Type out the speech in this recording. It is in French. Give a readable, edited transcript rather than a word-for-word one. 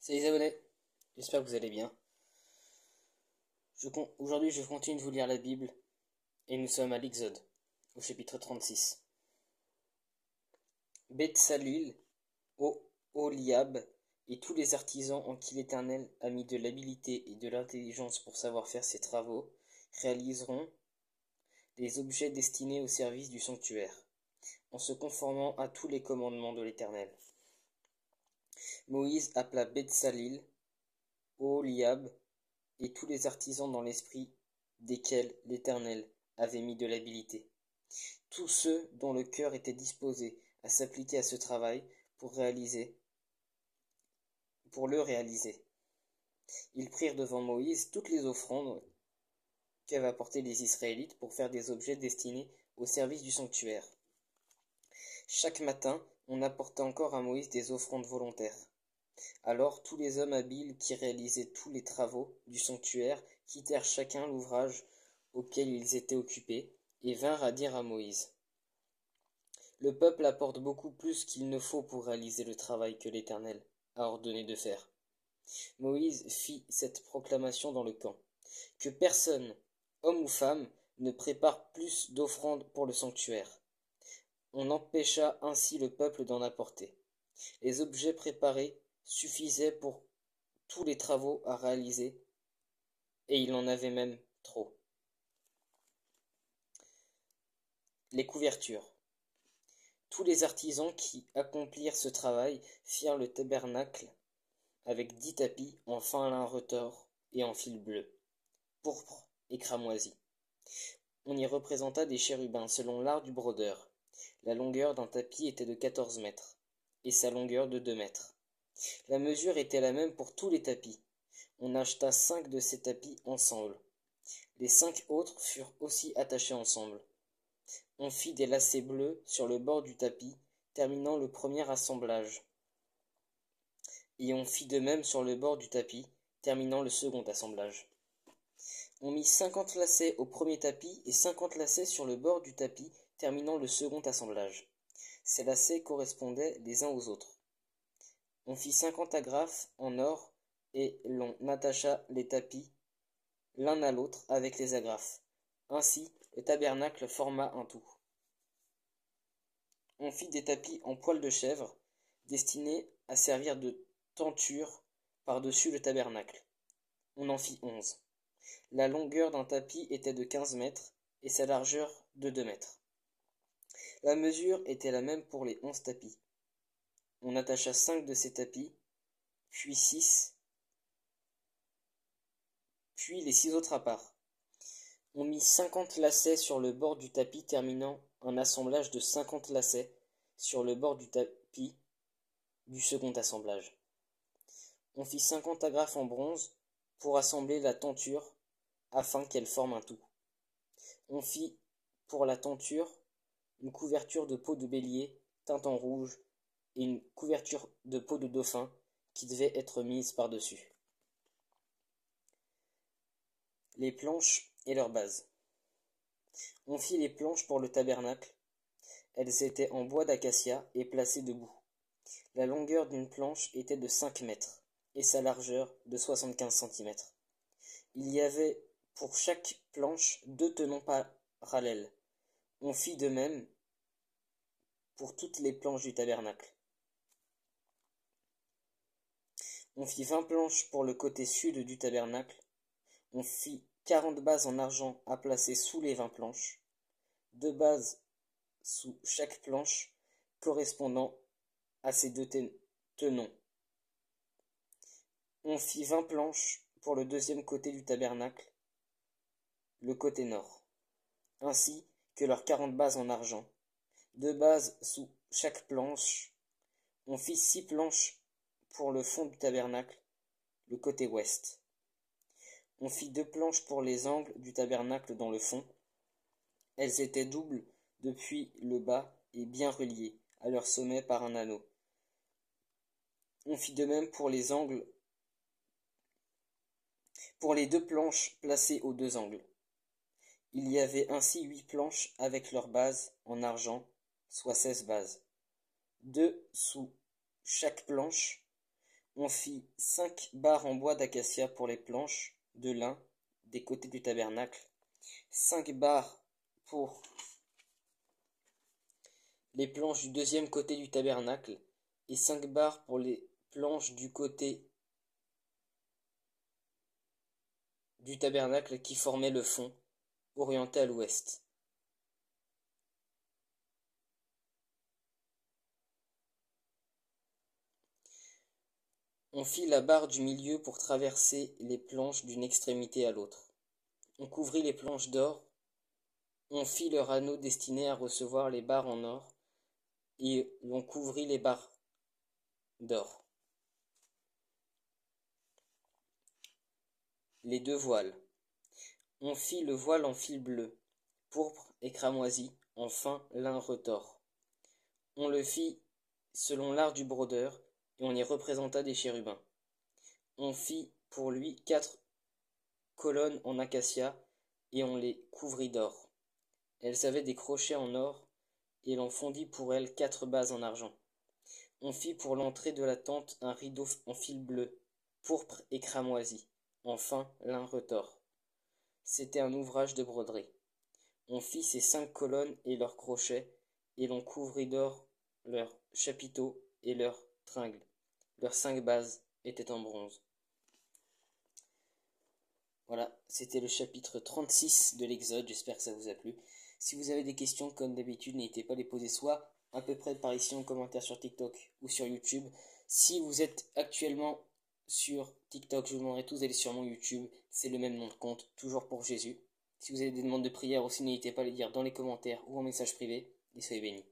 Salut les abonnés, j'espère que vous allez bien. Aujourd'hui, je continue de vous lire la Bible et nous sommes à l'Exode, au chapitre 36. Beth-Salil, Oholiab et tous les artisans en qui l'Éternel a mis de l'habileté et de l'intelligence pour savoir faire ses travaux réaliseront les objets destinés au service du sanctuaire, en se conformant à tous les commandements de l'Éternel. Moïse appela Beth-Salil, Oholiab et tous les artisans dans l'esprit desquels l'Éternel avait mis de l'habileté, tous ceux dont le cœur était disposé à s'appliquer à ce travail pour le réaliser. Ils prirent devant Moïse toutes les offrandes qu'avaient apportées les Israélites pour faire des objets destinés au service du sanctuaire. Chaque matin, on apporta encore à Moïse des offrandes volontaires. Alors tous les hommes habiles qui réalisaient tous les travaux du sanctuaire quittèrent chacun l'ouvrage auquel ils étaient occupés, et vinrent à dire à Moïse: Le peuple apporte beaucoup plus qu'il ne faut pour réaliser le travail que l'Éternel a ordonné de faire. Moïse fit cette proclamation dans le camp: Que personne, homme ou femme, ne prépare plus d'offrandes pour le sanctuaire. On empêcha ainsi le peuple d'en apporter. Les objets préparés suffisaient pour tous les travaux à réaliser, et il en avait même trop. Les couvertures. Tous les artisans qui accomplirent ce travail firent le tabernacle avec 10 tapis en fin lin retors et en fil bleu, pourpre et cramoisi. On y représenta des chérubins selon l'art du brodeur. La longueur d'un tapis était de 14 mètres, et sa longueur de 2 mètres. La mesure était la même pour tous les tapis. On acheta 5 de ces tapis ensemble. Les 5 autres furent aussi attachés ensemble. On fit des lacets bleus sur le bord du tapis, terminant le premier assemblage. Et on fit de même sur le bord du tapis, terminant le second assemblage. On mit 50 lacets au premier tapis et 50 lacets sur le bord du tapis, terminant le second assemblage. Ces lacets correspondaient les uns aux autres. On fit 50 agrafes en or et l'on attacha les tapis l'un à l'autre avec les agrafes. Ainsi, le tabernacle forma un tout. On fit des tapis en poil de chèvre, destinés à servir de tenture par-dessus le tabernacle. On en fit 11. La longueur d'un tapis était de 15 mètres et sa largeur de 2 mètres. La mesure était la même pour les 11 tapis. On attacha 5 de ces tapis, puis 6, puis les 6 autres à part. On mit 50 lacets sur le bord du tapis, terminant un assemblage de 50 lacets sur le bord du tapis du second assemblage. On fit 50 agrafes en bronze pour assembler la tenture afin qu'elle forme un tout. On fit pour la tenture une couverture de peau de bélier teinte en rouge et une couverture de peau de dauphin qui devait être mise par-dessus. Les planches et leurs bases. On fit les planches pour le tabernacle. Elles étaient en bois d'acacia et placées debout. La longueur d'une planche était de 5 mètres et sa largeur de 75 centimètres. Il y avait pour chaque planche 2 tenons parallèles. On fit de même pour toutes les planches du tabernacle. On fit 20 planches pour le côté sud du tabernacle. On fit 40 bases en argent à placer sous les 20 planches, 2 bases sous chaque planche correspondant à ces 2 tenons. On fit 20 planches pour le deuxième côté du tabernacle, le côté nord, ainsi que leurs 40 bases en argent, 2 bases sous chaque planche. On fit 6 planches pour le fond du tabernacle, le côté ouest. On fit 2 planches pour les angles du tabernacle dans le fond. Elles étaient doubles depuis le bas et bien reliées à leur sommet par un anneau. On fit de même pour les angles, pour les 2 planches placées aux 2 angles. Il y avait ainsi 8 planches avec leurs bases en argent, soit 16 bases. 2 sous chaque planche. On fit 5 barres en bois d'acacia pour les planches de lin des côtés du tabernacle, 5 barres pour les planches du deuxième côté du tabernacle, et 5 barres pour les planches du côté du tabernacle qui formait le fond, orienté à l'ouest. On fit la barre du milieu pour traverser les planches d'une extrémité à l'autre. On couvrit les planches d'or. On fit leur anneau destiné à recevoir les barres en or, et l'on couvrit les barres d'or. Les 2 voiles. On fit le voile en fil bleu, pourpre et cramoisi, en fin lin retors. On le fit selon l'art du brodeur, et on y représenta des chérubins. On fit pour lui 4 colonnes en acacia, et on les couvrit d'or. Elles avaient des crochets en or, et l'on fondit pour elles 4 bases en argent. On fit pour l'entrée de la tente un rideau en fil bleu, pourpre et cramoisi, en fin lin retors. C'était un ouvrage de broderie. On fit ces 5 colonnes et leurs crochets, et l'on couvrit d'or leurs chapiteaux et leurs tringles. Leurs 5 bases étaient en bronze. Voilà, c'était le chapitre 36 de l'Exode, j'espère que ça vous a plu. Si vous avez des questions, comme d'habitude, n'hésitez pas à les poser soit à peu près par ici en commentaire sur TikTok ou sur YouTube. Si vous êtes actuellement sur TikTok, je vous demanderai tous d'aller sur mon YouTube, c'est le même nom de compte, toujours pour Jésus. Si vous avez des demandes de prière aussi, n'hésitez pas à les dire dans les commentaires ou en message privé, et soyez bénis.